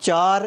4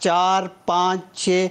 4, 5, 6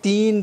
3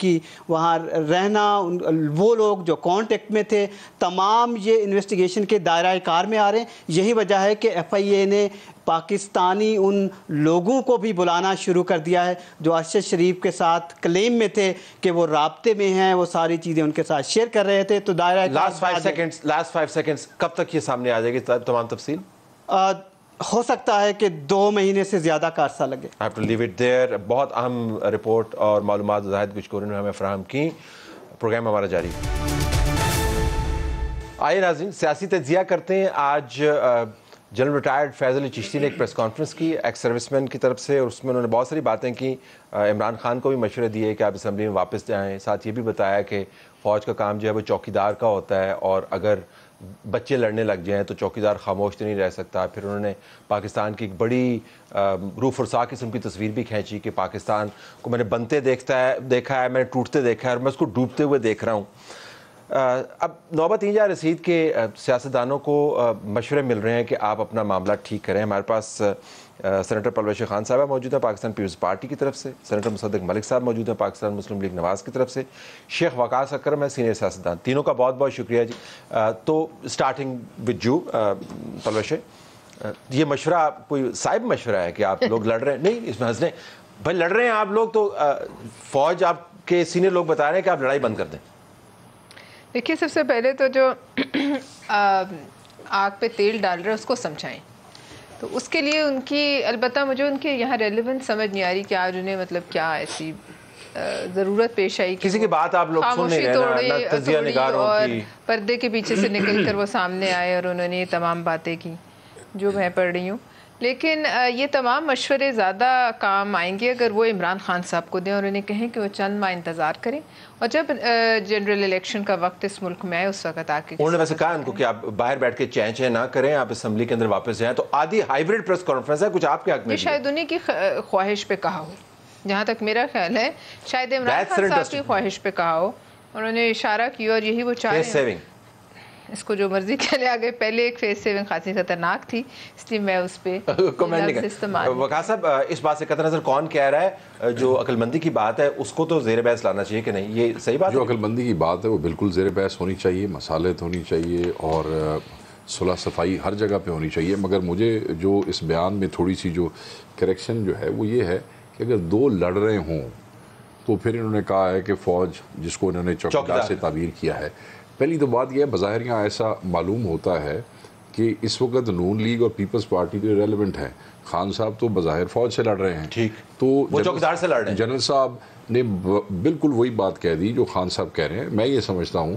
کی وہاں رہنا، وہ لوگ جو کانٹیکٹ میں تھے، تمام یہ انویسٹیگیشن کے دائرہ کار میں آ رہے ہیں۔ یہی وجہ ہے کہ ایف آئی اے نے پاکستانی ان لوگوں کو بھی بلانا شروع کر دیا ہے جو ارشد شریف کے ساتھ کلیم میں تھے کہ وہ رابطے میں ہیں، وہ ساری چیزیں ان کے ساتھ شیئر کر رہے تھے۔ تو دائرہ لاسٹ 5 سیکنڈز کب تک یہ سامنے آ جائے گی تمام تفصیل؟ ہو سکتا ہے کہ 2 مہینے سے زیادہ کا عرصہ لگے۔ I have to leave it there۔ بہت اہم رپورٹ اور معلومات زاہد گشکوری نے ہمیں فراہم کی۔ پروگرام ہمارا جاری۔ آئیے ناظرین سیاسی تجزیہ کرتے ہیں۔ آج جنرل ریٹائرڈ فیض علی چشتی نے ایک پریس کانفرنس کی ایکس سروس مین کی طرف سے، اور اس میں انہوں نے بہت ساری باتیں کی۔ عمران خان کو بھی مشورے دیے کہ آپ اسمبلی میں واپس جائیں، ساتھ یہ بھی بتایا کہ فوج کا کام جو ہے وہ چوکیدار کا ہوتا ہے، اور اگر بچے لڑنے لگ جائیں تو چوکیدار خاموش تو نہیں رہ سکتا۔ پھر انہوں نے پاکستان کی ایک بڑی روح فرسا قسم کی تصویر بھی کھینچی کہ پاکستان کو میں نے بنتے دیکھا ہے، میں نے ٹوٹتے دیکھا ہے، اور میں اس کو ڈوبتے ہوئے دیکھ رہا ہوں۔ اب نوبت یہ جا رسید کہ سیاستدانوں کو مشورے مل رہے ہیں کہ آپ اپنا معاملہ ٹھیک کریں۔ ہمارے پاس سینیٹر پرویز خان صاحبہ موجود ہیں پاکستان پیپلز پارٹی کی طرف سے، سینیٹر مصدق ملک صاحب موجود ہیں پاکستان مسلم لیگ نواز کی طرف سے، شیخ وقاص اکرم ہے سینئر سیاستدان۔ تینوں کا بہت بہت شکریہ جی۔ تو اسٹارٹنگ وتھ یو پرویز، یہ مشورہ کوئی صاحب مشورہ ہے کہ آپ لوگ لڑ رہے ہیں؟ نہیں، اس میں ہنسنے بھائی لڑ رہے ہیں آپ لوگ، تو فوج آپ کے سینئر لوگ بتا رہے ہیں کہ آپ لڑائی بند کر دیں۔ دیکھیے سب سے پہلے تو جو آگ پہ تیل ڈال رہے ہیں اس کو سمجھائیں، تو اس کے لیے ان کی البتہ مجھے ان کے یہاں ریلیونٹ سمجھ نہیں آ رہی کہ آج انہیں مطلب کیا ایسی ضرورت پیش آئی کسی کی بات آپ لوگ سن نہیں رہے نا، تجزیہ نگاروں اور کی پردے کے پیچھے سے نکل کر وہ سامنے آئے اور انہوں نے یہ تمام باتیں کی جو میں پڑھ رہی ہوں۔ لیکن یہ تمام مشورے زیادہ کام آئیں گے اگر وہ عمران خان صاحب کو دیں اور انہیں کہیں کہ وہ چند ماہ انتظار کریں، اور جب جنرل الیکشن کا وقت اس ملک میں آئے اس وقت آ کے انہوں نے ویسے کہا ان کو کہ آپ باہر بیٹھ کے چین نہ کریں، آپ اسمبلی کے اندر واپس جائیں، تو آدھی ہائیبرڈ پریس کانفرنس ہے، کچھ آپ کے حق میں یہ شاید انہیں کی خواہش پہ کہا ہو، جہاں تک میرا خیال ہے شاید عمران خان صاحب کی خواہش پہ کہا ہو، انہوں نے اشارہ کیا اور یہی وہ چاہ رہے ہیں۔ اس کو جو مرضی کہہ لے آگے، پہلے ایک فیس سیونگ خاصی خطرناک تھی، اس لیے میں اس پہ کمنٹ نہیں۔ وقاص صاحب اس بات سے قطع نظر کون کہہ رہا ہے جو عقل مندی کی بات ہے اس کو تو زیر بحث لانا چاہیے کہ نہیں؟ یہ صحیح بات ہے، جو عقل مندی کی بات ہے وہ بالکل زیر بحث ہونی چاہیے، مصالحت ہونی چاہیے اور صلح صفائی ہر جگہ پہ ہونی چاہیے۔ مگر مجھے جو اس بیان میں تھوڑی سی جو کریکشن جو ہے وہ یہ ہے کہ اگر دو لڑ رہے ہوں تو پھر انہوں نے کہا ہے کہ فوج جس کو انہوں نے چوکیدار سے تعبیر کیا ہے، پہلی تو بات یہ ہے بظاہر یہاں ایسا معلوم ہوتا ہے کہ اس وقت نون لیگ اور پیپلز پارٹی جو ریلیونٹ ہے، خان صاحب تو بظاہر فوج سے لڑ رہے ہیں، ٹھیک، تو وہ چوکیدار سے لڑ رہے ہیں۔ جنرل صاحب نے بالکل وہی بات کہہ دی جو خان صاحب کہہ رہے ہیں۔ میں یہ سمجھتا ہوں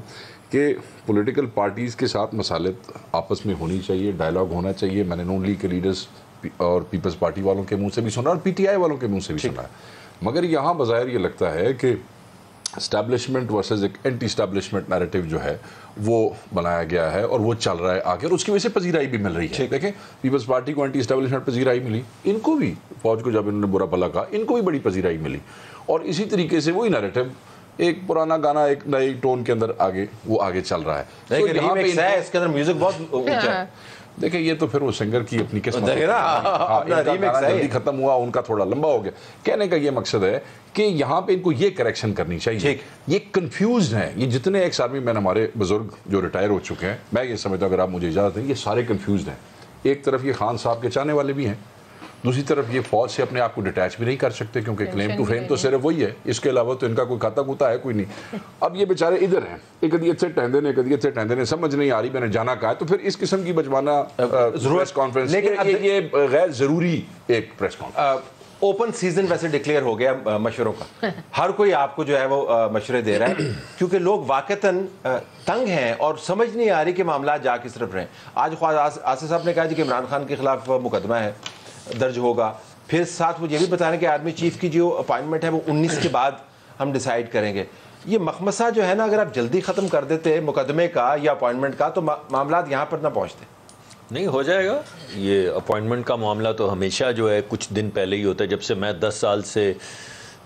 کہ پولیٹیکل پارٹیز کے ساتھ مصالحت آپس میں ہونی چاہیے، ڈائلاگ ہونا چاہیے۔ میں نے نون لیگ کے لیڈرز اور پیپلز پارٹی والوں کے منہ سے بھی سنا اور پی ٹی آئی والوں کے منہ سے بھی سنا ہے، مگر یہاں بظاہر یہ لگتا ہے کہ اسٹیبلشمنٹ ورسز ایک اینٹی اسٹیبلشمنٹ نیریٹو جو ہے وہ بنایا گیا ہے اور وہ چل رہا ہے آگے، اور اس کی وجہ سے پذیرائی بھی مل رہی ہے۔ دیکھیں پیپلز پارٹی کو اینٹی اسٹیبلشمنٹ پذیرائی ملی، ان کو بھی فوج کو جب انہوں نے برا بھلا کہا ان کو بھی بڑی پذیرائی ملی، اور اسی طریقے سے وہی نیریٹو ایک پرانا گانا ایک نئی ٹون کے اندر آگے وہ آگے چل رہا ہے۔ اس کے اندر میوزک بہت اونچا ہے، دیکھیں یہ تو پھر وہ سنگر کی اپنی قسمت جلدی ختم ہوا، ان کا تھوڑا لمبا ہو گیا۔ کہنے کا یہ مقصد ہے کہ یہاں پہ ان کو یہ کریکشن کرنی چاہیے، یہ کنفیوزڈ ہیں، یہ جتنے ایکس آرمی مین ہمارے بزرگ جو ریٹائر ہو چکے ہیں، میں یہ سمجھتا ہوں اگر آپ مجھے اجازت دیں، یہ سارے کنفیوزڈ ہیں۔ ایک طرف یہ خان صاحب کے چاہنے والے بھی ہیں، دوسری طرف یہ فوج سے اپنے آپ کو ڈیٹیچ بھی نہیں کر سکتے کیونکہ کلیم ٹو فیم تو صرف وہی ہے، اس کے علاوہ تو ان کا کوئی کھاتا کوتا ہے کوئی نہیں۔ اب یہ بیچارے ادھر ہیں، ایک ادیت سے ٹہندے نے، ایک ادیت سے ٹہندے نے، سمجھ نہیں آ رہی میں نے جانا کہا ہے، تو پھر اس قسم کی بجوانا پریس کانفرنس، لیکن یہ غیر ضروری ایک پریس کانفرنس۔ اوپن سیزن ویسے ڈکلیئر ہو گیا مشوروں کا، ہر کوئی آپ کو جو ہے وہ مشورے دے رہا ہے کیونکہ لوگ واقعتاً تنگ ہیں اور سمجھ نہیں آ رہی کہ معاملات جا کس طرف رہے ہیں۔ آج خواجہ آصف صاحب نے کہا جی کہ عمران خان کے خلاف مقدمہ ہے درج ہوگا، پھر ساتھ وہ یہ بھی بتا رہے ہیں کہ آرمی چیف کی جو اپائنٹمنٹ ہے وہ 19 کے بعد ہم ڈیسائیڈ کریں گے۔ یہ مخمصہ جو ہے نا اگر آپ جلدی ختم کر دیتے مقدمے کا یا اپائنٹمنٹ کا تو معاملات یہاں پر نہ پہنچتے۔ نہیں ہو جائے گا، یہ اپوائنٹمنٹ کا معاملہ تو ہمیشہ جو ہے کچھ دن پہلے ہی ہوتا ہے۔ جب سے میں 10 سال سے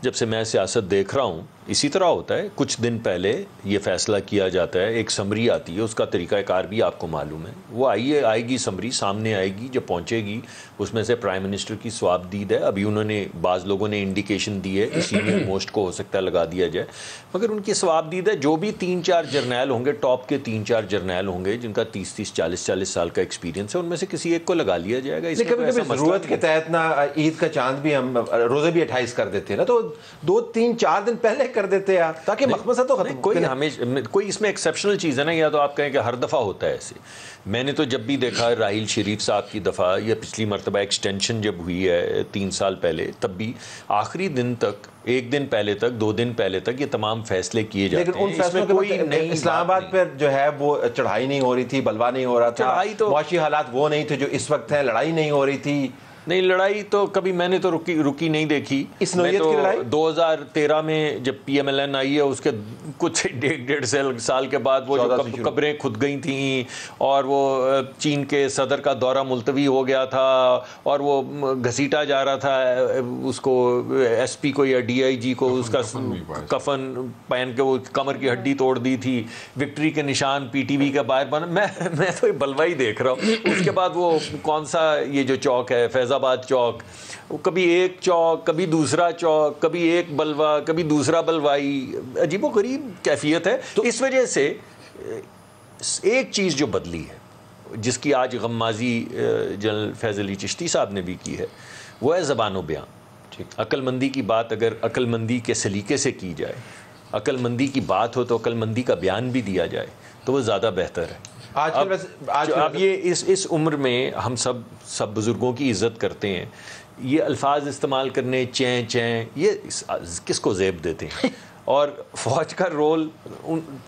جب سے میں سیاست دیکھ رہا ہوں اسی طرح ہوتا ہے. کچھ دن پہلے یہ فیصلہ کیا جاتا ہے, ایک سمری آتی ہے, اس کا طریقہ کار بھی آپ کو معلوم ہے. وہ آئے گی سمری سامنے آئے گی, جب پہنچے گی اس میں سے پرائم منسٹر کی صوابدید ہے. ابھی انہوں نے بعض لوگوں نے انڈیکیشن دی ہے کہ سینئر موسٹ کو ہو سکتا ہے لگا دیا جائے, مگر ان کی صوابدید ہے. جو بھی 3-4 جرنیل ہوں گے, ٹاپ کے 3-4 جرنیل ہوں گے جن کا 30-30 40-40 سال کا ایکسپیرینس ہے, ان میں سے کسی ایک کو لگا لیا جائے گا. کبھی ضرورت کے تحت نا عید کا چاند بھی ہم روزے بھی 28 کر دیتے ہیں نا, تو 2-3-4 دن پہلے کر دیتے ہیں تاکہ مخمصہ تو ختم. کوئی اس میں ایکسیپشنل چیز ہے نا, یا تو آپ کہیں کہ ہر دفعہ ہوتا ہے ایسے. میں نے تو جب بھی دیکھا راحیل شریف صاحب کی دفعہ یا پچھلی مرتبہ ایکسٹینشن جب ہوئی ہے 3 سال پہلے, تب بھی آخری دن تک, 1 دن پہلے تک, 2 دن پہلے تک یہ تمام فیصلے کیے جاتے ہیں. لیکن ان فیصلوں کے بعد اسلام آباد پر جو ہے وہ چڑھائی نہیں ہو رہی تھی, بلوا نہیں ہو رہا تھا, معاشی حالات وہ نہیں تھے جو اس وقت ہیں, لڑائی نہیں ہو رہی تھی. نہیں, لڑائی تو کبھی میں نے تو رکی نہیں دیکھی. اس نوعیت کی لڑائی 2013 میں جب پی ایم ایل این آئی ہے, اس کے کچھ 1.5 سال کے بعد وہ جو قبریں کھد گئی تھیں, اور وہ چین کے صدر کا دورہ ملتوی ہو گیا تھا, اور وہ گھسیٹا جا رہا تھا اس کو, ایس پی کو یا ڈی آئی جی کو, اس کا کفن پہن کے وہ کمر کی ہڈی توڑ دی تھی, وکٹری کے نشان پی ٹی وی کا باہر بنا. میں تو بلوا ہی دیکھ رہا ہوں. اس کے بعد وہ کون سا یہ جو چوک ہے فیض آباد چوک, کبھی ایک چوک, کبھی دوسرا چوک, کبھی ایک بلوا, کبھی دوسرا بلوائی, عجیب و غریب کیفیت ہے. تو اس وجہ سے ایک چیز جو بدلی ہے, جس کی آج غمازی جنرل فیض علی چشتی صاحب نے بھی کی ہے, وہ ہے زبان و بیان. عقل مندی کی بات اگر عقل مندی کے سلیقے سے کی جائے, عقل مندی کی بات ہو تو عقل مندی کا بیان بھی دیا جائے, تو وہ زیادہ بہتر ہے. اب یہ اس عمر میں ہم سب بزرگوں کی عزت کرتے ہیں, یہ الفاظ استعمال کرنے چیں یہ کس کو زیب دیتے ہیں. اور فوج کا رول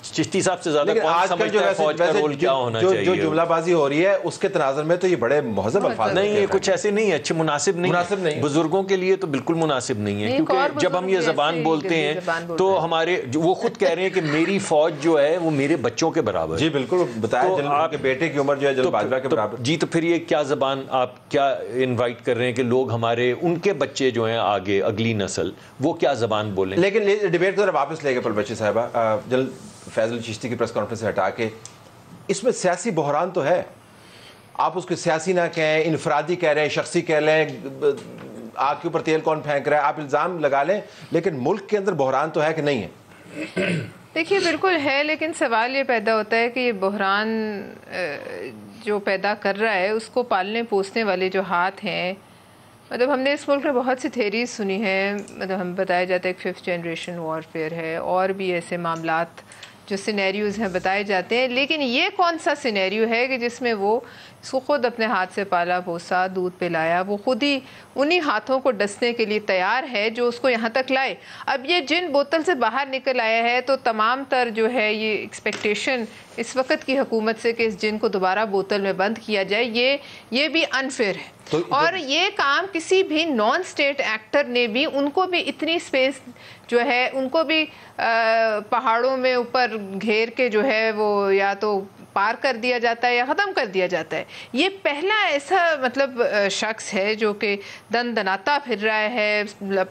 چشتی صاحب سے زیادہ کون سمجھتا ہے فوج کا رول کیا ہونا چاہیے. جو جملہ بازی ہو رہی ہے اس کے تناظر میں تو یہ بڑے مہذب الفاظ نہیں, یہ کچھ ایسے نہیں ہے, اچھے مناسب نہیں, بزرگوں کے لیے تو بالکل مناسب نہیں ہے. کیونکہ جب ہم یہ زبان بولتے ہیں تو ہمارے وہ خود کہہ رہے ہیں کہ میری فوج جو ہے وہ میرے بچوں کے برابر. جی بالکل, بتایا آپ کے بیٹے کی عمر جو ہے جنرل باجوہ کے برابر. جی تو پھر یہ کیا زبان آپ کیا انوائٹ کر رہے ہیں کہ لوگ ہمارے ان کے بچے جو ہیں آگے اگلی نسل وہ کیا زبان بولیں. لیکن ڈیبیٹ کو واپس لے کے پلبچی صاحبہ, جنرل فیض علی چشتی کی پریس کانفرنس سے ہٹا کے, اس میں سیاسی بحران تو ہے. آپ اس کو سیاسی نہ کہیں, انفرادی کہہ رہے ہیں, شخصی کہہ لیں, آگ کے اوپر تیل کون پھینک رہا ہے, آپ الزام لگا لیں, لیکن ملک کے اندر بحران تو ہے کہ نہیں ہے؟ دیکھیے بالکل ہے, لیکن سوال یہ پیدا ہوتا ہے کہ یہ بحران جو پیدا کر رہا ہے اس کو پالنے پوسنے والے جو ہاتھ ہیں, مطلب ہم نے اس ملک میں بہت سی تھیریز سنی ہیں, مطلب ہم بتایا جاتا ہے کہ 5th جنریشن وارفیئر ہے, اور بھی ایسے معاملات جو سینیریوز ہیں بتائے جاتے ہیں. لیکن یہ کون سا سینیریو ہے کہ جس میں وہ اس کو خود اپنے ہاتھ سے پالا پوسا, دودھ پلایا, وہ خود ہی انہی ہاتھوں کو ڈسنے کے لیے تیار ہے جو اس کو یہاں تک لائے. اب یہ جن بوتل سے باہر نکل آیا ہے, تو تمام تر جو ہے یہ ایکسپیکٹیشن اس وقت کی حکومت سے کہ اس جن کو دوبارہ بوتل میں بند کیا جائے, یہ بھی انفیئر ہے. اور یہ کام کسی بھی نان اسٹیٹ ایکٹر نے بھی, ان کو بھی اتنی اسپیس جو ہے, ان کو بھی پہاڑوں میں اوپر گھیر کے جو ہے وہ یا تو پار کر دیا جاتا ہے یا ختم کر دیا جاتا ہے. یہ پہلا ایسا مطلب شخص ہے جو کہ دن دناتا پھر رہا ہے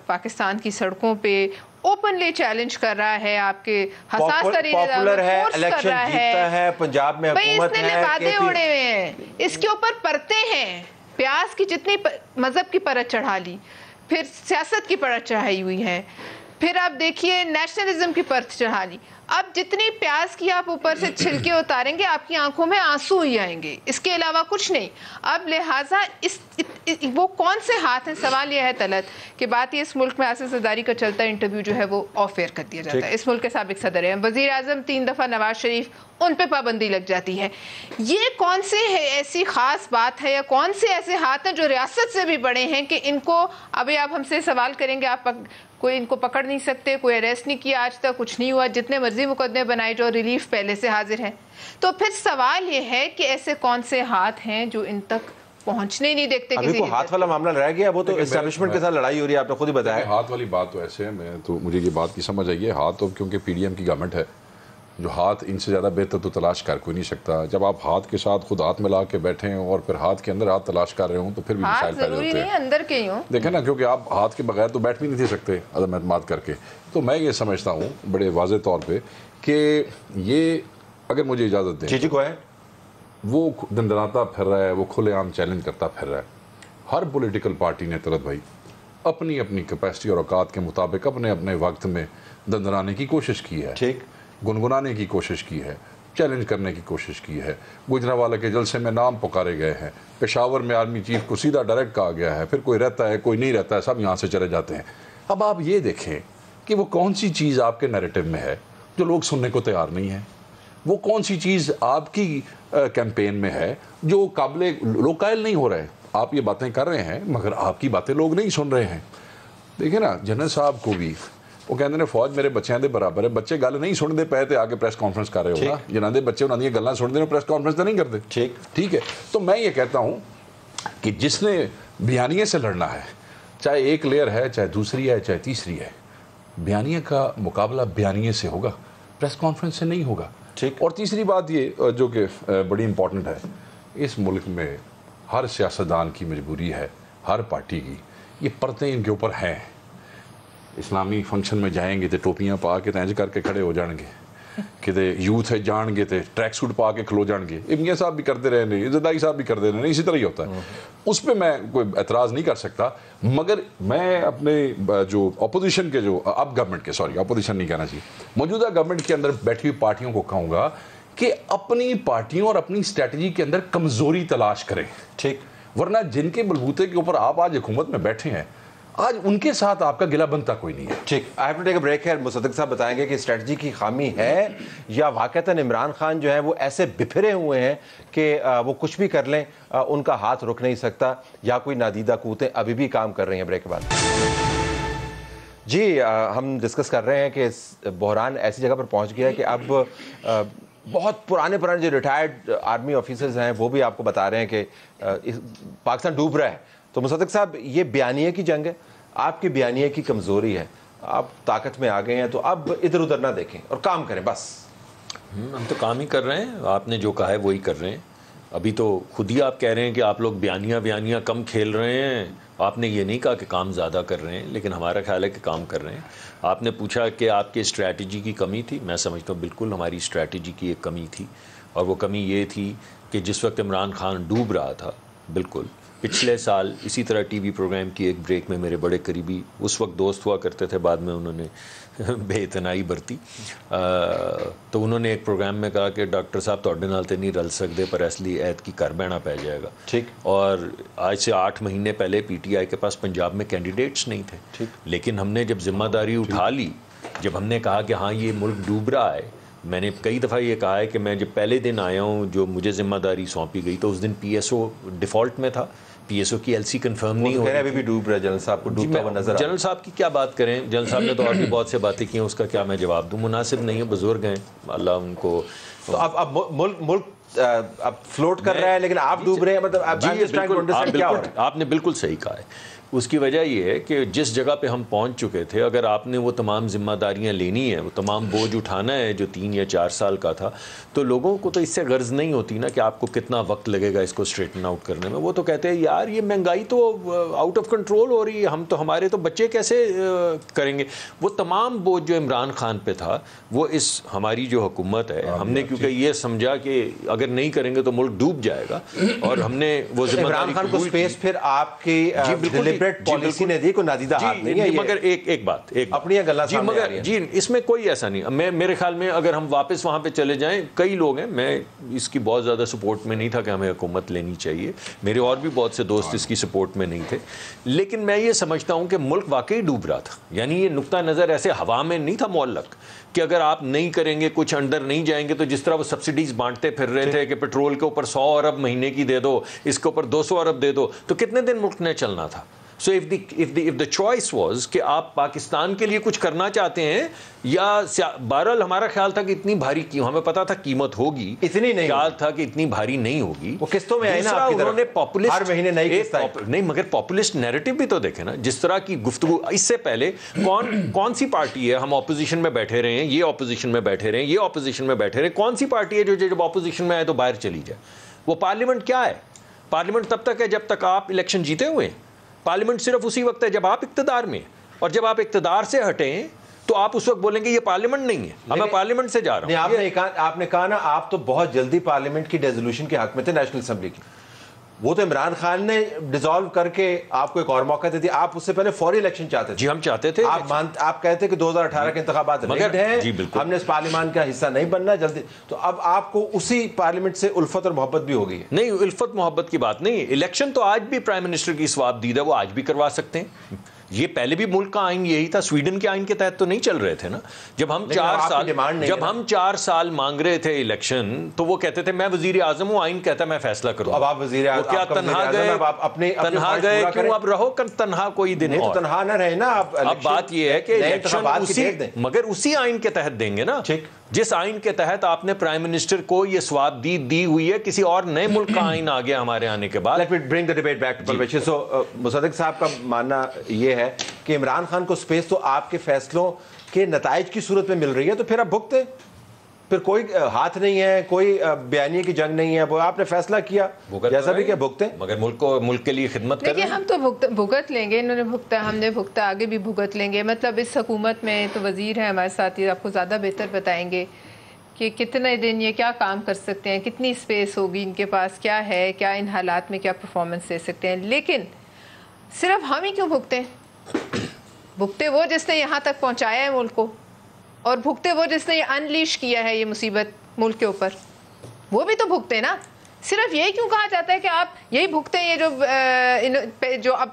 پاکستان کی سڑکوں پہ, اوپنلی چیلنج کر رہا ہے, آپ کے حساس ترین پاپولر ہے, الیکشن جیتتا ہے, پنجاب میں حکومت ہے, اس نے لبادے اڑے ہوئے ہیں, اس کے اوپر پرتے ہیں, پیاز کی جتنی مذہب کی پرت چڑھا لی, پھر سیاست کی پرت چڑھائی ہوئی ہے, پھر آپ دیکھیے نیشنلزم کی پرت چڑھا لی. اب جتنی پیاز کی آپ اوپر سے چھلکے اتاریں گے آپ کی آنکھوں میں آنسو ہی آئیں گے, اس کے علاوہ کچھ نہیں. اب لہٰذا وہ کون سے ہاتھ ہیں, سوال یہ ہے طلعت کہ بات یہ اس ملک میں آصف زرداری کا چلتا انٹرویو جو ہے وہ آف ایئر کر دیا جاتا ہے. اس ملک کے سابق صدر ہیں, وزیر اعظم 3 دفعہ نواز شریف, ان پہ پابندی لگ جاتی ہے. یہ کون سے ایسی خاص بات ہے یا کون سے ایسے ہاتھ ہیں جو ریاست سے بھی بڑے ہیں کہ ان کو ابھی آپ ہم سے سوال کریں گے, آپ کوئی ان کو پکڑ نہیں سکتے, کوئی اریسٹ نہیں کیا آج تک, کچھ نہیں ہوا, جتنے مرضی مقدمے بنائے جو ریلیف پہلے سے حاضر ہے. تو پھر سوال یہ ہے کہ ایسے کون سے ہاتھ ہیں جو ان تک پہنچنے نہیں دیکھتے. ابھی کوئی ہاتھ والا معاملہ رہ گیا, وہ تو اسٹیبلشمنٹ کے ساتھ لڑائی ہو رہی ہے, آپ نے خود ہی بتایا. ہاتھ والی بات تو ایسے ہے, میں تو مجھے یہ بات کی سمجھ آئی ہے, ہاتھ تو کیونکہ پی ڈی ایم کی گورنمنٹ ہے, جو ہاتھ ان سے زیادہ بہتر تو تلاش کر کوئی نہیں سکتا. جب آپ ہاتھ کے ساتھ خود ہاتھ ملا کے بیٹھے ہیں اور پھر ہاتھ کے اندر ہاتھ تلاش کر رہے ہوں تو پھر بھی مسائل پیدا ہوتے ہیں. اندر کے ہی ہوں دیکھیں نا, کیونکہ آپ ہاتھ کے بغیر تو بیٹھ بھی نہیں تھے سکتے عدم اعتماد کر کے. تو میں یہ سمجھتا ہوں بڑے واضح طور پہ کہ یہ, اگر مجھے اجازت دیں, جی کو ہے وہ دندناتا پھر رہا ہے, وہ کھلے عام چیلنج کرتا پھر رہا ہے. ہر پولیٹیکل پارٹی نے طلعت بھائی اپنی اپنی کیپیسٹی اور اوقات کے مطابق اپنے اپنے وقت میں دندنانے کی کوشش کی ہے, ٹھیک, گنگنانے کی کوشش کی ہے, چیلنج کرنے کی کوشش کی ہے. گجرانوالہ کے جلسے میں نام پکارے گئے ہیں, پشاور میں آرمی چیف کو سیدھا ڈائریکٹ کہا گیا ہے, پھر کوئی رہتا ہے کوئی نہیں رہتا ہے, سب یہاں سے چلے جاتے ہیں. اب آپ یہ دیکھیں کہ وہ کون سی چیز آپ کے نیریٹو میں ہے جو لوگ سننے کو تیار نہیں ہیں, وہ کون سی چیز آپ کی کیمپین میں ہے جو قابل لوگ قائل نہیں ہو رہے. آپ یہ باتیں کر رہے ہیں مگر آپ کی باتیں لوگ نہیں سن رہے ہیں. دیکھیں نا, جنرل صاحب کو بھی وہ کہتے ہیں فوج میرے بچیاں دے برابر ہے, بچے گل نہیں سن دے پے تے آگے پریس کانفرنس کر رہے ہو نا, جنہاں دے بچے انہاں دی گلاں سن دے پریس کانفرنس تو نہیں کرتے. ٹھیک ہے, تو میں یہ کہتا ہوں کہ جس نے بیانیے سے لڑنا ہے, چاہے ایک لیئر ہے, چاہے دوسری ہے, چاہے تیسری ہے, بیانیے کا مقابلہ بیانیے سے ہوگا, پریس کانفرنس سے نہیں ہوگا. اور تیسری بات یہ جو کہ بڑی امپورٹنٹ ہے, اس ملک میں ہر سیاستدان کی مجبوری ہے, ہر پارٹی کی, یہ پرتیں ان کے اوپر ہیں. اسلامی فنکشن میں جائیں گے تو ٹوپیاں پا کے تینج کر کے کھڑے ہو جان گے, کتے یوتھ ہے جان گے تو ٹریک سوٹ پا کے کھلو جان گے. میاں صاحب بھی کرتے رہے ہیں, زدائی صاحب بھی کرتے رہے ہیں, اسی طرح ہی ہوتا ہے. اس پہ میں کوئی اعتراض نہیں کر سکتا, مگر میں اپنے جو اپوزیشن کے جو اب گورنمنٹ کے, سوری اپوزیشن نہیں کہنا چاہیے, موجودہ گورنمنٹ کے اندر بیٹھی ہوئی پارٹیوں کو کہوں گا کہ اپنی پارٹیوں اور اپنی اسٹریٹجی کے اندر کمزوری تلاش کریں. ٹھیک, ورنہ جن کے بلبوتے کے اوپر آپ آج حکومت میں بیٹھے ہیں, آج ان کے ساتھ آپ کا گلہ بنتا کوئی نہیں ہے. ٹھیک, I have to take a break. ہے مصدق صاحب بتائیں گے کہ اسٹریٹجی کی خامی ہے یا واقعتاً عمران خان جو ہے وہ ایسے بکھرے ہوئے ہیں کہ وہ کچھ بھی کر لیں ان کا ہاتھ رک نہیں سکتا, یا کوئی نادیدہ قوتیں ابھی بھی کام کر رہی ہیں. بریک کے بعد جی ہم ڈسکس کر رہے ہیں کہ بحران ایسی جگہ پر پہنچ گیا ہے کہ اب بہت پرانے جو ریٹائرڈ آرمی آفیسرز ہیں وہ بھی آپ کو بتا رہے ہیں کہ پاکستان ڈوب رہا ہے. تو مصدق صاحب, یہ بیانیے کی جنگ ہے, آپ کی بیانیے کی کمزوری ہے, آپ طاقت میں آ گئے ہیں, تو اب ادھر ادھر نہ دیکھیں اور کام کریں بس. ہم تو کام ہی کر رہے ہیں, آپ نے جو کہا ہے وہی کر رہے ہیں. ابھی تو خود ہی آپ کہہ رہے ہیں کہ آپ لوگ بیانیاں کم کھیل رہے ہیں. آپ نے یہ نہیں کہا کہ کام زیادہ کر رہے ہیں, لیکن ہمارا خیال ہے کہ کام کر رہے ہیں. آپ نے پوچھا کہ آپ کی اسٹریٹجی کی کمی تھی, میں سمجھتا ہوں بالکل ہماری اسٹریٹجی کی ایک کمی تھی, اور وہ کمی یہ تھی کہ جس وقت عمران خان ڈوب رہا تھا, بالکل پچھلے سال اسی طرح ٹی وی پروگرام کی ایک بریک میں میرے بڑے قریبی اس وقت دوست ہوا کرتے تھے, بعد میں انہوں نے بے اتنائی برتی, تو انہوں نے ایک پروگرام میں کہا کہ ڈاکٹر صاحب تواڈے نال تے نہیں رل سکتے, پر اس لیے عہد کی کر بہنا پی جائے گا. ٹھیک, اور آج سے 8 مہینے پہلے پی ٹی آئی کے پاس پنجاب میں کینڈیڈیٹس نہیں تھے. ٹھیک, لیکن ہم نے جب ذمہ داری اٹھا لی, جب ہم نے کہا کہ ہاں یہ ملک ڈوب رہا ہے, میں نے کئی دفعہ یہ کہا ہے کہ میں جب پہلے دن آیا ہوں جو مجھے ذمہ داری سونپی گئی, تو اس دن پی ایس او ڈیفالٹ میں تھا, پی ایس او کی ایل سی کنفرم نہیں ہو رہی. ابھی بھی ڈوب رہا ہے, جنرل صاحب کو ڈوبتا ہوا نظر. جنرل صاحب کی کیا بات کریں, جنرل صاحب نے تو اور بھی بہت سے باتیں کی ہیں, اس کا کیا میں جواب دوں, مناسب نہیں ہے, بزرگ ہیں, اللہ ان کو. تو اب ملک اب فلوٹ کر رہا ہے لیکن آپ ڈوب رہے ہیں, مطلب آپ نے بالکل صحیح کہا ہے. اس کی وجہ یہ ہے کہ جس جگہ پہ ہم پہنچ چکے تھے, اگر آپ نے وہ تمام ذمہ داریاں لینی ہیں, وہ تمام بوجھ اٹھانا ہے جو 3 یا 4 سال کا تھا, تو لوگوں کو تو اس سے غرض نہیں ہوتی نا کہ آپ کو کتنا وقت لگے گا اس کو اسٹریٹن آؤٹ کرنے میں. وہ تو کہتے ہیں یار یہ مہنگائی تو آؤٹ آف کنٹرول ہو رہی ہے, ہمارے تو بچے کیسے کریں گے. وہ تمام بوجھ جو عمران خان پہ تھا وہ اس ہماری جو حکومت ہے, ہم نے کیونکہ یہ سمجھا کہ اگر نہیں کریں گے تو ملک ڈوب جائے گا, اور ہم نے وہ ذمہ داری عمران خان کو سپیس پھر آپ کی پالیسی نے دی, کوئی نادیدہ ہاتھ نہیں ہے. مگر ایک بات اپنی گلا سامنے آ رہی ہے. جی اس میں کوئی ایسا نہیں. میرے خیال میں اگر ہم واپس وہاں پہ چلے جائیں, کئی لوگ ہیں, میں اس کی بہت زیادہ سپورٹ میں نہیں تھا کہ ہمیں حکومت لینی چاہیے, میرے اور بھی بہت سے دوست اس کی سپورٹ میں نہیں تھے, لیکن میں یہ سمجھتا ہوں کہ ملک واقعی ڈوب رہا تھا. یعنی یہ نقطہ نظر ایسے ہوا میں نہیں تھا معلق کہ اگر آپ نہیں کریں گے, کچھ اندر نہیں جائیں گے, تو جس طرح وہ سبسڈیز بانٹتے پھر رہے تھے کہ پیٹرول کے اوپر 100 ارب مہینے کی دے دو, اس کے اوپر 200 ارب دے دو, تو کتنے دن ملک نے چلنا تھا. سو if the choice was کہ آپ پاکستان کے لیے کچھ کرنا چاہتے ہیں یا بہرحال ہمارا خیال تھا کہ اتنی بھاری ہمیں پتا تھا قیمت ہوگی, اتنی نہیں, خیال تھا کہ اتنی بھاری نہیں ہوگی. وہ قسطوں میں آئی نا, انہوں نے پاپولسٹ ہر مہینے نئی قسط نہیں, مگر پاپولسٹ نیریٹو بھی تو دیکھیں نا, جس طرح کی گفتگو اس سے پہلے کون سی پارٹی ہے, ہم اپوزیشن میں بیٹھے رہے ہیں, یہ اپوزیشن میں بیٹھے رہے ہیں, یہ اپوزیشن میں بیٹھے رہے ہیں, کون سی پارٹی ہے جو جب اپوزیشن میں آئے تو باہر چلی جائے؟ وہ پارلیمنٹ کیا ہے؟ پارلیمنٹ تب تک ہے جب تک آپ الیکشن جیتے ہوئے ہیں. پارلیمنٹ صرف اسی وقت ہے جب آپ اقتدار میں, اور جب آپ اقتدار سے ہٹیں تو آپ اس وقت بولیں گے یہ پارلیمنٹ نہیں ہے, میں پارلیمنٹ سے جا رہا ہوں. آپ نے کہا نا آپ تو بہت جلدی پارلیمنٹ کی ڈیزولوشن کے حق میں تھے, نیشنل اسمبلی کی. وہ تو عمران خان نے ڈیزالو کر کے آپ کو ایک اور موقع دے دیا. آپ اس سے پہلے فوری الیکشن چاہتے تھے. جی ہم چاہتے تھے. آپ کہتے ہیں کہ 2018 کے انتخابات ریگڈ ہیں, ہم نے اس پارلیمان کا حصہ نہیں بننا جلدی. تو اب آپ کو اسی پارلیمنٹ سے الفت اور محبت بھی ہو گئی ہے. نہیں, الفت محبت کی بات نہیں. الیکشن تو آج بھی پرائم منسٹر کی سواب دید ہے, وہ آج بھی کروا سکتے ہیں. یہ پہلے بھی ملک کا آئین یہی تھا, سویڈن کے آئین کے تحت تو نہیں چل رہے تھے نا. جب ہم 4 سال مانگ رہے تھے الیکشن تو وہ کہتے تھے میں وزیر اعظم ہوں, آئین کہتا ہے میں فیصلہ کروں. اب آپ وزیر اعظم کیا تنہا گئے کیوں؟ اب رہو تنہا کوئی دن اور تنہا نہ رہے نا. اب بات یہ ہے کہ الیکشن مگر اسی آئین کے تحت دیں گے نا, جس آئین کے تحت آپ نے پرائم منسٹر کو یہ سواب دی ہوئی ہے. کسی اور نئے ملک کا آئین آ گیا ہمارے آنے کے بعد. Let me bring the debate back to Parvez. So مصدق صاحب کا ماننا یہ ہے کہ عمران خان کو سپیس تو آپ کے فیصلوں کے نتائج کی صورت میں مل رہی ہے, تو پھر آپ بھگتے, پھر کوئی ہاتھ نہیں ہے, کوئی بیانیے کی جنگ نہیں ہے, وہ آپ نے فیصلہ کیا جیسا بھی کیا بھگتے. مگر ملک کے لیے خدمت کر رہے ہیں. ہم تو بھگت لیں گے, انہوں نے بھگتا, ہم نے بھگتا, آگے بھی بھگت لیں گے. مطلب اس حکومت میں تو وزیر ہیں ہمارے ساتھ, آپ کو زیادہ بہتر بتائیں گے کہ کتنے دن یہ کیا کام کر سکتے ہیں, کتنی اسپیس ہوگی ان کے پاس, کیا ہے, کیا ان حالات میں کیا پرفارمنس دے سکتے ہیں. لیکن صرف ہم ہی کیوں بھگتے ہیں؟ بھگتے وہ جس نے یہاں تک پہنچایا ہے ملک کو, اور بھگتے وہ جس نے یہ انلیش کیا ہے یہ مصیبت ملک کے اوپر, وہ بھی تو بھگتے ہیں نا. صرف یہی کیوں کہا جاتا ہے کہ آپ یہی بھگتے ہیں, یہ جو اب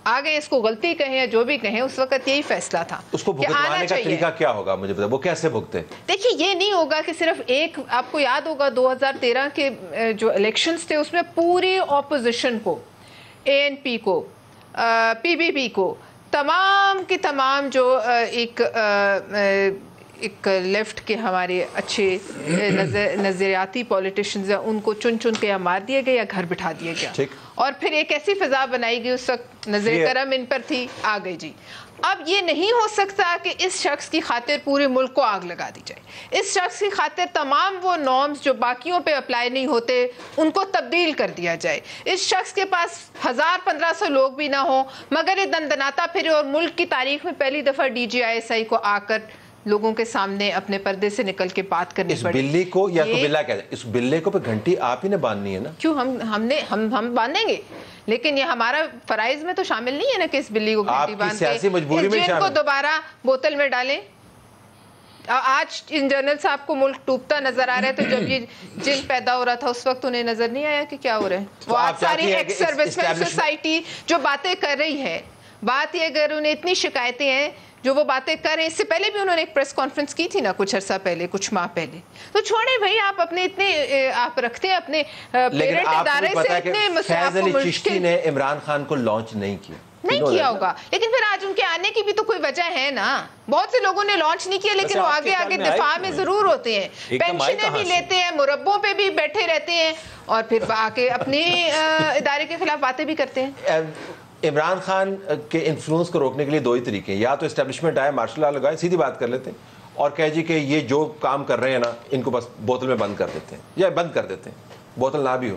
آگے اس کو غلطی کہیں یا جو بھی کہیں, اس وقت یہی فیصلہ تھا. اس کو بھگتوانے کا طریقہ کیا ہوگا مجھے بتا, وہ کیسے بھگتے؟ دیکھیے یہ نہیں ہوگا کہ صرف ایک, آپ کو یاد ہوگا 2013 کے جو الیکشنز تھے اس میں پوری اپوزیشن کو, ANP کو, PBP کو, تمام کی تمام جو ایک لیفٹ کے ہمارے اچھے نظریاتی پولیٹیشنز ہیں ان کو چن کے یا مار دیا گیا یا گھر بٹھا دیا گیا, اور پھر ایک ایسی فضا بنائی گئی, اس وقت نظر کرم ان پر تھی, آ گئی جی. اب یہ نہیں ہو سکتا کہ اس شخص کی خاطر پورے ملک کو آگ لگا دی جائے. اس شخص کی خاطر تمام وہ نارمز جو باقیوں پہ اپلائی نہیں ہوتے ان کو تبدیل کر دیا جائے. اس شخص کے پاس 1000-1500 لوگ بھی نہ ہوں مگر یہ دندناتا پھرے, اور ملک کی تاریخ میں پہلی دفعہ DGISI کو آ کر لوگوں کے سامنے اپنے پردے سے نکل کے بات کرنی پڑی. اس بلی کو یا تو بلا کہتے ہیں, اس بلے کو پہ گھنٹی آپ ہی نے باندھنی ہے نا. کیوں ہم باندھیں گے, لیکن یہ ہمارا فرائض میں تو شامل نہیں ہے نا کہ اس بلی کو گھنٹی باندھ کے اس جیل کو دوبارہ بوتل میں ڈالیں. آج ان جنرل صاحب کو ملک ٹوٹتا نظر آ رہا ہے, تو جب یہ جن پیدا ہو رہا تھا اس وقت انہیں نظر نہیں آیا کہ کیا ہو رہا ہے. وہ آج ساری ایکس سروس مین سوسائٹی جو باتیں کر رہی ہے, بات یہ اگر انہیں اتنی شکایتیں ہیں جو وہ باتیں کر رہے ہیں, اس سے پہلے بھی انہوں نے ایک پریس کانفرنس کی تھی نا کچھ عرصہ پہلے, کچھ ماہ پہلے, تو چھوڑیں بھائی, آپ اپنے اتنے آپ رکھتے ہیں اپنے پیرنٹ ادارے سے اتنے. فیض علی چشتی نے عمران خان کو لانچ نہیں کیا ہوگا, لیکن پھر آج ان کے آنے کی بھی تو کوئی وجہ ہے نا. بہت سے لوگوں نے لانچ نہیں کیا لیکن وہ آگے دفاع میں ضرور ہوتے ہیں, پینشنیں بھی لیتے ہیں, مربوں پہ بھی بیٹھے رہتے ہیں, اور پھر آ کے اپنے ادارے کے خلاف باتیں بھی کرتے ہیں. عمران خان کے انفلوئنس کو روکنے کے لیے 2 ہی طریقے ہیں, یا تو اسٹیبلشمنٹ آئے, مارشل لا لگائے, سیدھی بات کر لیتے ہیں, اور کہہ جی کہ یہ جو کام کر رہے ہیں نا ان کو بس بوتل میں بند کر دیتے ہیں یا بند کر دیتے ہیں, بوتل نہ بھی ہو.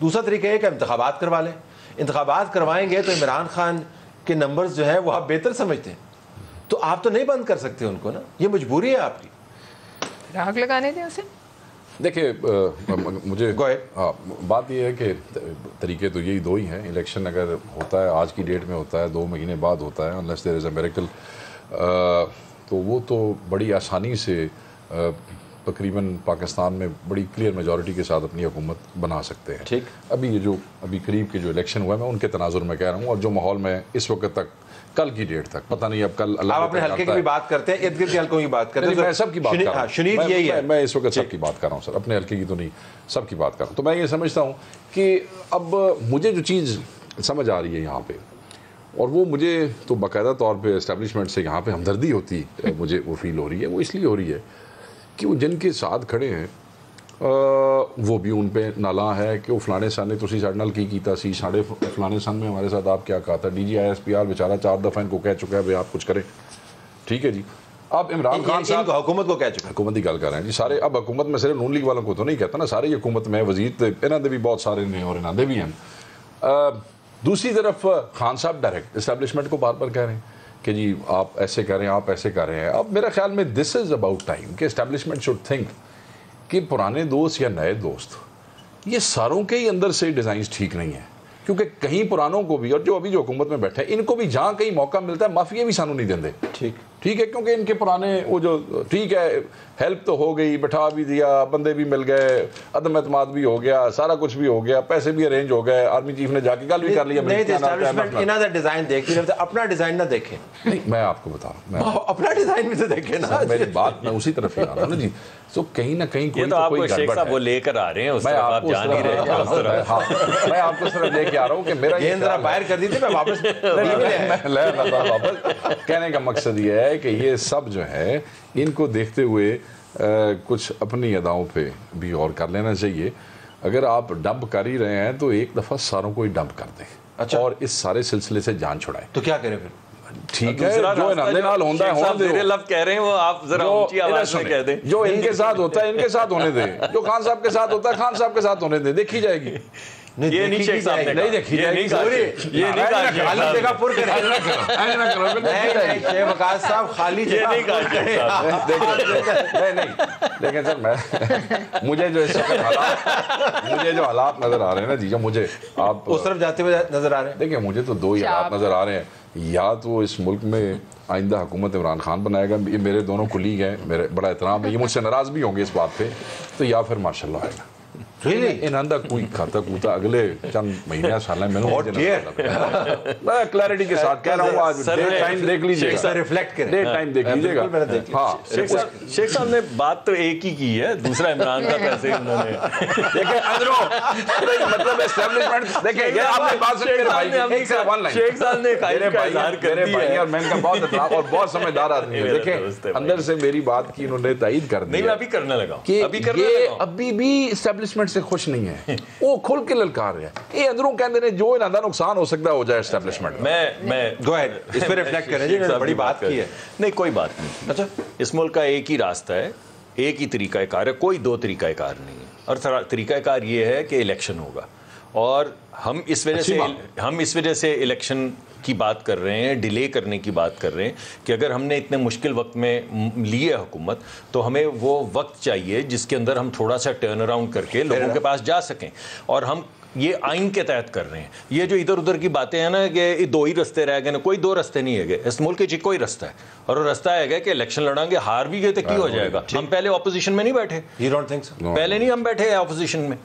دوسرا طریقہ ہے کہ انتخابات کروا لیں. انتخابات کروائیں گے تو عمران خان کے نمبرز جو ہیں وہ آپ بہتر سمجھتے ہیں, تو آپ تو نہیں بند کر سکتے ان کو نا, یہ مجبوری ہے آپ کی. آگ لگانے دیں اسے. دیکھیے مجھے بات یہ ہے کہ طریقے تو یہی 2 ہی ہیں. الیکشن اگر ہوتا ہے آج کی ڈیٹ میں ہوتا ہے, 2 مہینے بعد ہوتا ہے, unless there is a miracle, تو وہ تو بڑی آسانی سے تقریباً پاکستان میں بڑی کلیئر میجورٹی کے ساتھ اپنی حکومت بنا سکتے ہیں. ٹھیک, ابھی قریب کے جو الیکشن ہوا ہے میں ان کے تناظر میں کہہ رہا ہوں, اور جو ماحول میں اس وقت تک کل کی ڈیٹ تک پتہ نہیں, اب کل اللہ آپ اپنے حلقے کی بھی بات کرتے ہیں, ارد گرد کے حلقوں کی بات کرتے ہیں. میں سب کی بات کر رہا ہوں, شنید یہی ہے, میں اس وقت سب کی بات کر رہا ہوں سر, اپنے حلقے کی تو نہیں, سب کی بات کر رہا ہوں. تو میں یہ سمجھتا ہوں کہ اب مجھے جو چیز سمجھ آ رہی ہے یہاں پہ اور وہ مجھے تو باقاعدہ طور پہ اسٹیبلشمنٹ سے یہاں پہ ہمدردی ہوتی مجھے وہ فیل ہو رہی ہے. وہ اس لیے ہو رہی ہے کہ وہ جن کے ساتھ کھڑے ہیں وہ بھی ان پہ نالاں ہے کہ وہ فلانے سن نے تسی ساڈے نال کی کیتا سی, ساڑھے فلانے سن میں ہمارے ساتھ آپ کیا کہا تھا, DGISPR بیچارہ 4 دفعہ ان کو کہہ چکا ہے بھائی آپ کچھ کریں. ٹھیک ہے جی. اب عمران خان صاحب حکومت کو کہہ چکا, حکومت کی گل کر رہے ہیں جی سارے. اب حکومت میں صرف نون لیگ والوں کو تو نہیں کہتا نا, سارے حکومت میں وزیر انہوں نے بھی بہت سارے نے اور انہوں نے بھی ہیں. دوسری طرف خان صاحب ڈائریکٹ اسٹیبلشمنٹ کو بار بار کہہ رہے ہیں کہ جی آپ ایسے کر رہے ہیں, آپ ایسے کر رہے ہیں. اب میرا خیال میں دس از اباؤٹ ٹائم کہ اسٹیبلشمنٹ شوڈ تھنک کہ پرانے دوست یا نئے دوست یہ ساروں کے ہی اندر سے ڈیزائنز ٹھیک نہیں ہیں, کیونکہ کہیں پرانوں کو بھی اور جو ابھی جو حکومت میں بیٹھے ہیں ان کو بھی جہاں کہیں موقع ملتا ہے مافیا بھی سانو نہیں دیں. ٹھیک ہے, کیونکہ ان کے پرانے وہ جو ٹھیک ہے ہیلپ تو ہو گئی, بٹھا بھی دیا, بندے بھی مل گئے, عدم اعتماد بھی ہو گیا, سارا کچھ بھی ہو گیا, پیسے بھی ارینج ہو گئے, آرمی چیف نے جا کے گل بھی کر لیا. ڈیزائن دیکھیں, اپنا ڈیزائن نہ دیکھیں. نہیں میں آپ کو بتا رہا ہوں, اپنا ڈیزائن بھی تو دیکھیں نا. میری بات میں اسی طرف ہی آ رہا ہوں نا جی. تو کہیں نہ کہیں کوئی تو کوئی شیخ صاحب وہ لے کر آ رہے ہیں, میں آپ کو صرف لے کے آ رہا ہوں کہ میرا یہ ذرا باہر کر دی تھی, میں واپس کہنے کا مقصد یہ ہے کہ یہ سب جو ہے ان کو دیکھتے ہوئے کچھ اپنی اداؤں پہ بھی اور کر لینا چاہیے. اگر آپ ڈمپ کر ہی رہے ہیں تو ایک دفعہ ساروں کو ہی ڈمپ کر دیں اور اس سارے سلسلے سے جان چھڑائیں. تو کیا کریں پھر؟ ٹھیک ہے, جو انہوں نال ہوندہ ہے ہونے دیں, لفظ کہہ رہے ہیں وہ آپ ذرا اونچی آواز میں کہہ دیں. جو ان کے ساتھ ہوتا ہے ان کے ساتھ ہونے دیں, جو خان صاحب کے ساتھ ہوتا ہے خان صاحب کے ساتھ ہونے دیں, دیکھی جائے گی. یہ نہیں شیخ صاحب نے نہیں دیکھی جائے گی, یہ نہیں کہا خالی جگہ پر کریں. شیخ وقاص صاحب خالی جگہ پر کریں. نہیں لیکن سر میں مجھے جو اس وقت مجھے جو حالات نظر آ رہے ہیں نا جی, جو مجھے آپ اس طرف جاتے ہوئے نظر آ رہے ہیں, دیکھیں مجھے تو دو ہی حالات نظر آ رہے ہیں. یا تو اس ملک میں آئندہ حکومت عمران خان بنائے گا, یہ میرے دونوں کلیگ ہیں, میرے بڑا احترام ہے, یہ مجھ سے ناراض بھی ہوں گے اس بات پہ, تو یا پھر ماشاء اللہ آئے گا. انہوں کوئی کھاتا کوتا اگلے چند مہینے سال میں میں کلیئرٹی کے ساتھ کہہ رہا ہوں. آج ڈیٹ ٹائم دیکھ لیجیے گا, ریفلیکٹ کریں, ڈیٹ ٹائم دیکھ لیجیے گا. ہاں شیخ صاحب نے بات تو ایک ہی کی ہے, دوسرا عمران کا پیسے انہوں نے دیکھیں اندروں مطلب اسٹیبلشمنٹ دیکھیں یہ آپ نے بات سے میرے بھائی شیخ صاحب نے میرے بھائی اور میں ان کا بہت احترام اور بہت سمجھدار آدمی ہے. دیکھیں اندر سے میری بات کی انہوں نے تائید کر دی. نہیں میں ابھی کرنے لگا کہ یہ ابھی بھی اسٹیبلشمنٹ سے خوش نہیں ہے, وہ کھل کے للکار رہے ہیں. یہ اندروں کہتے ہیں جو انہوں کا نقصان ہو سکتا ہے ہو جائے اسٹیبلشمنٹ. میں گو ایڈ اس پہ ریفلیکٹ کریں جی, بڑی بات کی ہے. نہیں کوئی بات نہیں. اچھا اس ملک کا ایک ہی راستہ ہے, ایک ہی طریقہ کار ہے, کوئی دو طریقہ کار نہیں ہے. اور طریقہ کار یہ ہے کہ الیکشن ہوگا, اور ہم اس وجہ سے الیکشن کی بات کر رہے ہیں, ڈیلے کرنے کی بات کر رہے ہیں کہ اگر ہم نے اتنے مشکل وقت میں لی ہے حکومت تو ہمیں وہ وقت چاہیے جس کے اندر ہم تھوڑا سا ٹرن اراؤنڈ کر کے لوگوں کے پاس جا سکیں. اور ہم یہ آئین کے تحت کر رہے ہیں. یہ جو ادھر ادھر کی باتیں ہیں نا کہ دو ہی رستے رہ گئے نا, کوئی دو رستے نہیں ہے گئے اس ملک کے, کوئی رستہ ہے, اور وہ رستہ ہے گا کہ الیکشن لڑیں گے, ہار بھی گئے تو کی ہو جائے گا. ہم پہلے اپوزیشن میں نہیں بیٹھے, پہلے نہیں ہم بیٹھے اپوزیشن میں.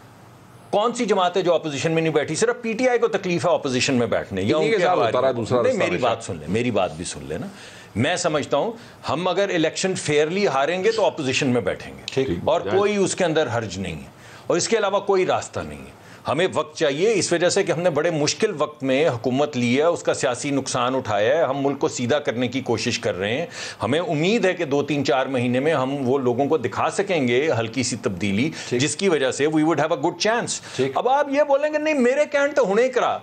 کون سی جماعت ہے جو اپوزیشن میں نہیں بیٹھی؟ صرف پی ٹی آئی کو تکلیف ہے اپوزیشن میں بیٹھنے. میری بات سن لیں, میری بات بھی سن لیں نا. میں سمجھتا ہوں ہم اگر الیکشن فیئرلی ہاریں گے تو اپوزیشن میں بیٹھیں گے, اور کوئی اس کے اندر حرج نہیں ہے, اور اس کے علاوہ کوئی راستہ نہیں ہے. ہمیں وقت چاہیے اس وجہ سے کہ ہم نے بڑے مشکل وقت میں حکومت لی ہے, اس کا سیاسی نقصان اٹھایا ہے, ہم ملک کو سیدھا کرنے کی کوشش کر رہے ہیں. ہمیں امید ہے کہ 2-3-4 مہینے میں ہم وہ لوگوں کو دکھا سکیں گے ہلکی سی تبدیلی, جس کی وجہ سے we would have a good chance. اب آپ یہ بولیں گے نہیں میرے کہن تو ہونے کرا,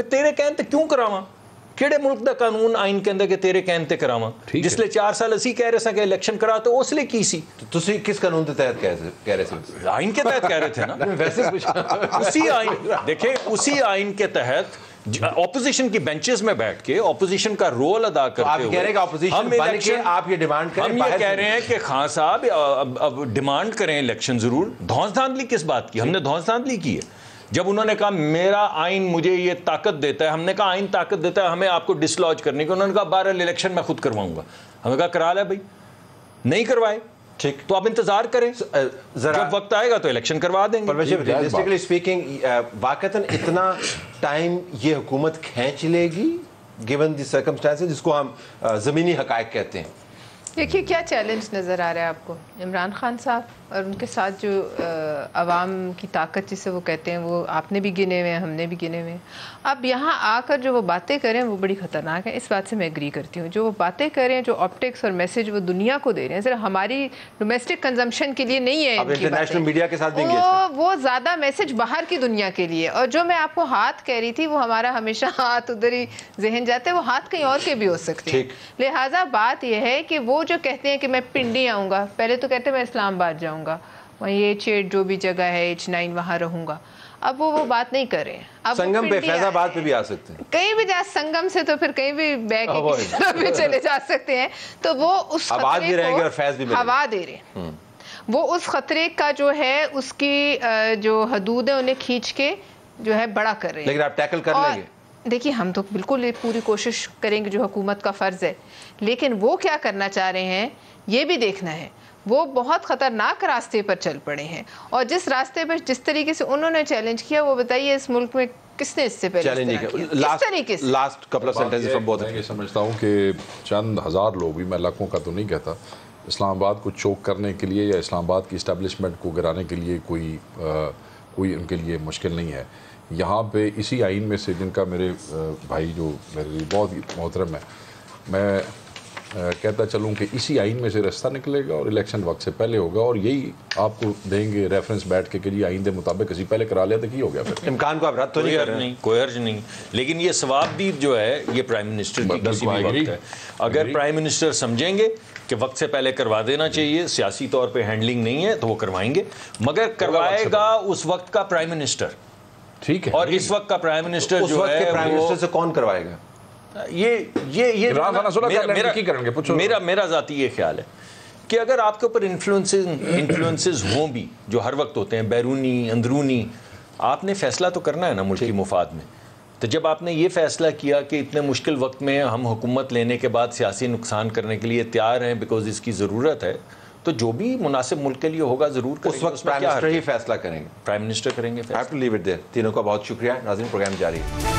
تیرے کہن تے کیوں کراواں؟ کیڑے ملک دا قانون آئین کہندا کہ تیرے کہن تے کراواں؟ جس لئے 4 سال اسی کہہ رہے سا کہ الیکشن کرا تو اس لئے کی سی. تسی کس قانون کے تحت کہہ رہے تھے؟ آئین کے تحت کہہ رہے تھے نا. ویسے اسی آئین دیکھیں, اسی آئین کے تحت اپوزیشن کی بینچز میں بیٹھ کے اپوزیشن کا رول ادا کرتے ہوئے آپ یہ ڈیمانڈ کریں, ہم یہ کہہ رہے ہیں کہ خان صاحب اب ڈیمانڈ کریں الیکشن ضرور. دھونس دھاندلی کس بات کی؟ ہم نے دھونس دھاندلی کی ہے. جب انہوں نے کہا میرا آئین مجھے یہ طاقت دیتا ہے, ہم نے کہا آئین طاقت دیتا ہے ہمیں آپ کو ڈسلوج کرنے کی. انہوں نے کہا 12 الیکشن میں خود کرواؤں گا. ہم نے کہا کرا لے بھائی, نہیں کروائے ٹھیک تو آپ انتظار کریں, جب وقت آئے گا تو الیکشن کروا دیں گے. ریئلسٹکلی اسپیکنگ واقعتاً اتنا ٹائم یہ حکومت کھینچ لے گی گیون دی سرکمسٹانسز جس کو ہم زمینی حقائق کہتے ہیں؟ دیکھیے کیا چیلنج نظر آ رہا ہے آپ کو. عمران خان صاحب اور ان کے ساتھ جو عوام کی طاقت جسے وہ کہتے ہیں وہ آپ نے بھی گنے ہوئے ہیں, ہم نے بھی گنے ہوئے ہیں. اب یہاں آ کر جو وہ باتیں کریں وہ بڑی خطرناک ہیں. اس بات سے میں ایگری کرتی ہوں. جو وہ باتیں کریں, جو آپٹکس اور میسج وہ دنیا کو دے رہے ہیں, صرف ہماری ڈومیسٹک کنزمپشن کے لیے نہیں ہے, انٹرنیشنل میڈیا کے ساتھ وہ زیادہ میسج باہر کی دنیا کے لیے. اور جو میں آپ کو ہاتھ کہہ رہی تھی, وہ ہمارا ہمیشہ ہاتھ ادھر ہی ذہن جاتا ہے, وہ ہاتھ کہیں اور کے بھی ہو سکتے ہیں. لہٰذا بات یہ ہے کہ وہ جو کہتے ہیں کہ میں پنڈی آؤں گا, پہلے تو کہتے ہیں میں اسلام آباد جاؤں گا, وہیں H8 جو بھی جگہ ہے H9 وہاں رہوں گا. اب وہ بات نہیں کر رہے ہیں. اب سنگم پہ, فیض آباد پہ بھی آ سکتے ہیں, کہیں بھی جا, سنگم سے تو پھر کہیں بھی بیک بھی چلے جا سکتے ہیں. تو وہ اس خطرے کو ہوا دے رہے ہیں. وہ اس خطرے کا جو ہے اس کی جو حدود ہے انہیں کھینچ کے جو ہے بڑا کر رہے ہیں. لیکن آپ ٹیکل کر لیں گے؟ دیکھیے ہم تو بالکل پوری کوشش کریں گے جو حکومت کا فرض ہے, لیکن وہ کیا کرنا چاہ رہے ہیں یہ بھی دیکھنا ہے. وہ بہت خطرناک راستے پر چل پڑے ہیں, اور جس راستے پر جس طریقے سے انہوں نے چیلنج کیا, وہ بتائیے اس ملک میں کس نے اس سے پہلے کس طریقے سے. Last couple of sentences from both. میں یہ سمجھتا ہوں کہ چند ہزار لوگ بھی, میں لاکھوں کا تو نہیں کہتا, اسلام آباد کو چوک کرنے کے لیے یا اسلام آباد کی اسٹیبلشمنٹ کو گرانے کے لیے کوئی ان کے لیے مشکل نہیں ہے. یہاں پہ اسی آئین میں سے, جن کا میرے بھائی جو میرے بہت محترم ہے, میں کہتا چلوں کہ اسی آئین میں سے رستہ نکلے گا اور الیکشن وقت سے پہلے ہوگا, اور یہی آپ کو دیں گے ریفرنس بیٹھ کے کہ جی آئین دے مطابق کسی پہلے کرا لیا تو کی ہو گیا. پھر امکان کو آپ رد تو نہیں کر رہے ہیں, کوئی حرج نہیں. لیکن یہ ثواب دید جو ہے یہ پرائم منسٹر کی کسی بھی وقت ہے. اگر پرائم منسٹر سمجھیں گے کہ وقت سے پہلے کروا دینا چاہیے, سیاسی طور پہ ہینڈلنگ نہیں ہے, تو وہ کروائیں گے, مگر کروائے گا اس وقت کا پرائم منسٹر. ٹھیک ہے, اور اس وقت کا پرائم منسٹر جو ہے پرائم منسٹر سے کون کروائے گا؟ میرا ذاتی یہ خیال ہے کہ اگر آپ کے اوپر انفلوئنسز ہوں بھی جو ہر وقت ہوتے ہیں, بیرونی اندرونی, آپ نے فیصلہ تو کرنا ہے نا ملک کی مفاد میں. تو جب آپ نے یہ فیصلہ کیا کہ اتنے مشکل وقت میں ہم حکومت لینے کے بعد سیاسی نقصان کرنے کے لیے تیار ہیں بیکاز اس کی ضرورت ہے, تو جو بھی مناسب ملک کے لیے ہوگا ضرور کریں گے. اس وقت پرائم منسٹر ہی فیصلہ کریں گے. پرائم منسٹر کریں گے. I have to leave it there. تینوں کا بہت شکریہ. ناظرین پروگرام جاری ہے.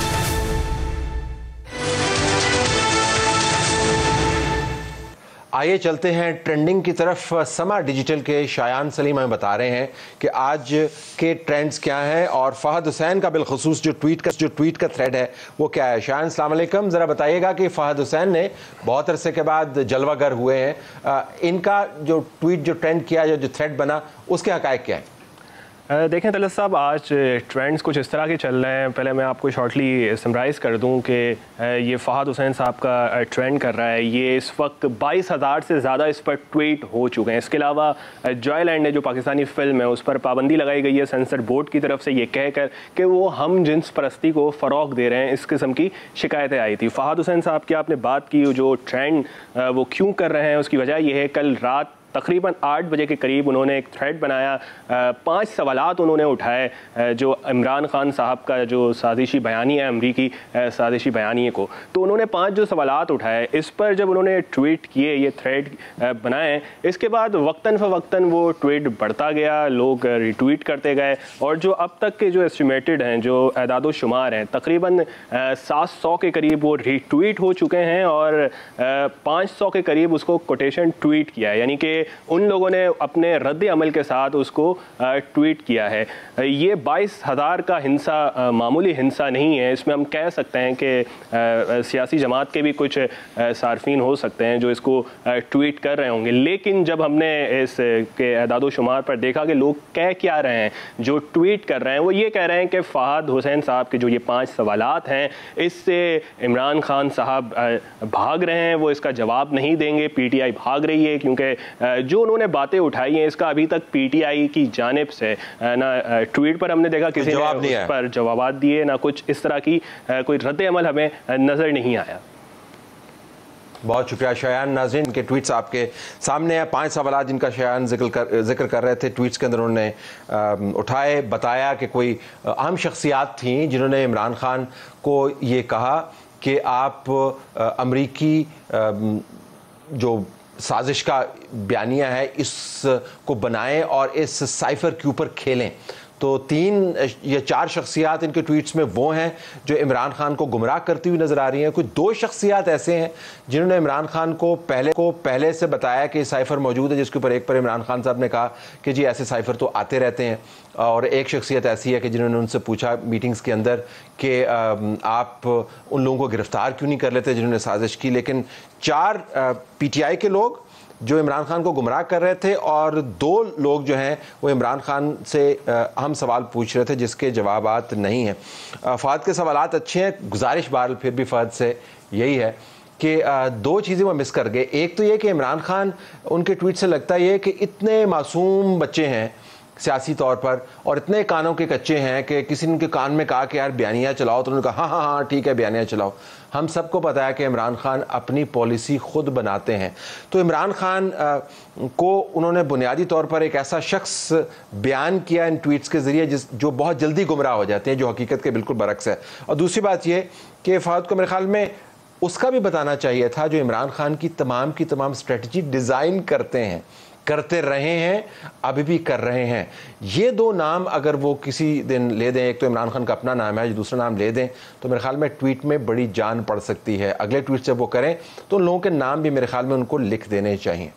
آئیے چلتے ہیں ٹرینڈنگ کی طرف. سما ڈیجیٹل کے شایان سلیم ہمیں بتا رہے ہیں کہ آج کے ٹرینڈز کیا ہیں, اور فہد حسین کا بالخصوص جو ٹویٹ کا تھریڈ ہے وہ کیا ہے. شایان السلام علیکم, ذرا بتائیے گا کہ فہد حسین نے بہت عرصے کے بعد جلوہ گر ہوئے ہیں, ان کا جو ٹویٹ جو ٹرینڈ کیا, جو تھریڈ بنا, اس کے حقائق کیا ہیں؟ دیکھیں طلعت صاحب, آج ٹرینڈز کچھ اس طرح کے چل رہے ہیں. پہلے میں آپ کو شارٹلی سمرائز کر دوں کہ یہ فہد حسین صاحب کا ٹرینڈ کر رہا ہے. یہ اس وقت 22,000 سے زیادہ اس پر ٹویٹ ہو چکے ہیں. اس کے علاوہ جوائے لینڈ ہے جو پاکستانی فلم ہے, اس پر پابندی لگائی گئی ہے سینسر بورڈ کی طرف سے, یہ کہہ کر کہ وہ ہم جنس پرستی کو فروغ دے رہے ہیں. اس قسم کی شکایتیں آئی تھی. فہد حسین صاحب کی آپ نے بات کی, جو ٹرینڈ وہ کیوں کر رہے ہیں, اس کی وجہ یہ ہے کل رات تقریباً 8 بجے کے قریب انہوں نے ایک تھریڈ بنایا. 5 سوالات انہوں نے اٹھائے جو عمران خان صاحب کا جو سازشی بیانیہ ہے, امریکی سازشی بیانیے کو. تو انہوں نے 5 جو سوالات اٹھائے, اس پر جب انہوں نے ٹویٹ کیے, یہ تھریڈ بنائے, اس کے بعد وقتاً فوقتاً وہ ٹویٹ بڑھتا گیا, لوگ ریٹویٹ کرتے گئے, اور جو اب تک کے جو ایسٹیمیٹڈ ہیں, جو اعداد و شمار ہیں, تقریباً 700 کے قریب وہ ریٹویٹ ہو چکے ہیں, اور 500 کے قریب اس کو کوٹیشن ٹویٹ کیا ہے. یعنی کہ ان لوگوں نے اپنے رد عمل کے ساتھ اس کو ٹویٹ کیا ہے. یہ 22,000 کا ہنسا معمولی ہنسا نہیں ہے. اس میں ہم کہہ سکتے ہیں کہ سیاسی جماعت کے بھی کچھ صارفین ہو سکتے ہیں جو اس کو ٹویٹ کر رہے ہوں گے, لیکن جب ہم نے اس کے اعداد و شمار پر دیکھا کہ لوگ کہہ کیا رہے ہیں, جو ٹویٹ کر رہے ہیں, وہ یہ کہہ رہے ہیں کہ فہد حسین صاحب کے جو یہ 5 سوالات ہیں, اس سے عمران خان صاحب بھاگ رہے ہیں, وہ اس کا جواب نہیں دیں گے, پی ٹی آئی بھاگ رہی ہے, کیونکہ جو انہوں نے باتیں اٹھائی ہیں اس کا ابھی تک پی ٹی آئی کی جانب سے نہ ٹویٹ پر ہم نے دیکھا کسی نے اس پر جوابات دیے, نہ کچھ اس طرح کی کوئی رد عمل ہمیں نظر نہیں آیا. بہت شکریہ شایان. ناظرین کے ٹویٹس آپ کے سامنے ہیں. 5 سوالات جن کا شایان ذکر کر رہے تھے, ٹویٹس کے اندر انہوں نے اٹھائے. بتایا کہ کوئی اہم شخصیات تھیں جنہوں نے عمران خان کو یہ کہا کہ آپ امریکی جو سازش کا بیانیہ ہے اس کو بنائیں اور اس سائفر کے اوپر کھیلیں. تو 3 یا 4 شخصیات ان کے ٹویٹس میں وہ ہیں جو عمران خان کو گمراہ کرتی ہوئی نظر آ رہی ہیں. کوئی 2 شخصیات ایسے ہیں جنہوں نے عمران خان کو پہلے سے بتایا کہ سائفر موجود ہے, جس کے اوپر ایک پر عمران خان صاحب نے کہا کہ جی ایسے سائفر تو آتے رہتے ہیں, اور ایک شخصیت ایسی ہے کہ جنہوں نے ان سے پوچھا میٹنگز کے اندر کہ آپ ان لوگوں کو گرفتار کیوں نہیں کر لیتے جنہوں نے سازش کی. لیکن 4 پی ٹی آئی کے لوگ جو عمران خان کو گمراہ کر رہے تھے, اور 2 لوگ جو ہیں وہ عمران خان سے اہم سوال پوچھ رہے تھے جس کے جوابات نہیں ہیں. فہد کے سوالات اچھے ہیں, گزارش بہرحال پھر بھی فہد سے یہی ہے کہ 2 چیزیں وہ مس کر گئے. ایک تو یہ کہ عمران خان ان کے ٹویٹ سے لگتا یہ کہ اتنے معصوم بچے ہیں سیاسی طور پر, اور اتنے کانوں کے کچے ہیں کہ کسی نے ان کے کان میں کہا کہ یار بیانیہ چلاؤ, تو انہوں نے کہا ہاں ہاں ٹھیک ہے بیانیہ چلاؤ. ہم سب کو پتہ ہے کہ عمران خان اپنی پالیسی خود بناتے ہیں. تو عمران خان کو انہوں نے بنیادی طور پر ایک ایسا شخص بیان کیا ان ٹویٹس کے ذریعے جو بہت جلدی گمراہ ہو جاتے ہیں, جو حقیقت کے بالکل برعکس ہے. اور دوسری بات یہ کہ فہد کو میرے خیال میں اس کا بھی بتانا چاہیے تھا جو عمران خان کی تمام اسٹریٹجی ڈیزائن کرتے رہے ہیں, ابھی بھی کر رہے ہیں. یہ 2 نام اگر وہ کسی دن لے دیں, ایک تو عمران خان کا اپنا نام ہے, جو دوسرا نام لے دیں, تو میرے خیال میں ٹویٹ میں بڑی جان پڑ سکتی ہے. اگلے ٹویٹ جب وہ کریں تو ان لوگوں کے نام بھی میرے خیال میں ان کو لکھ دینے چاہیے.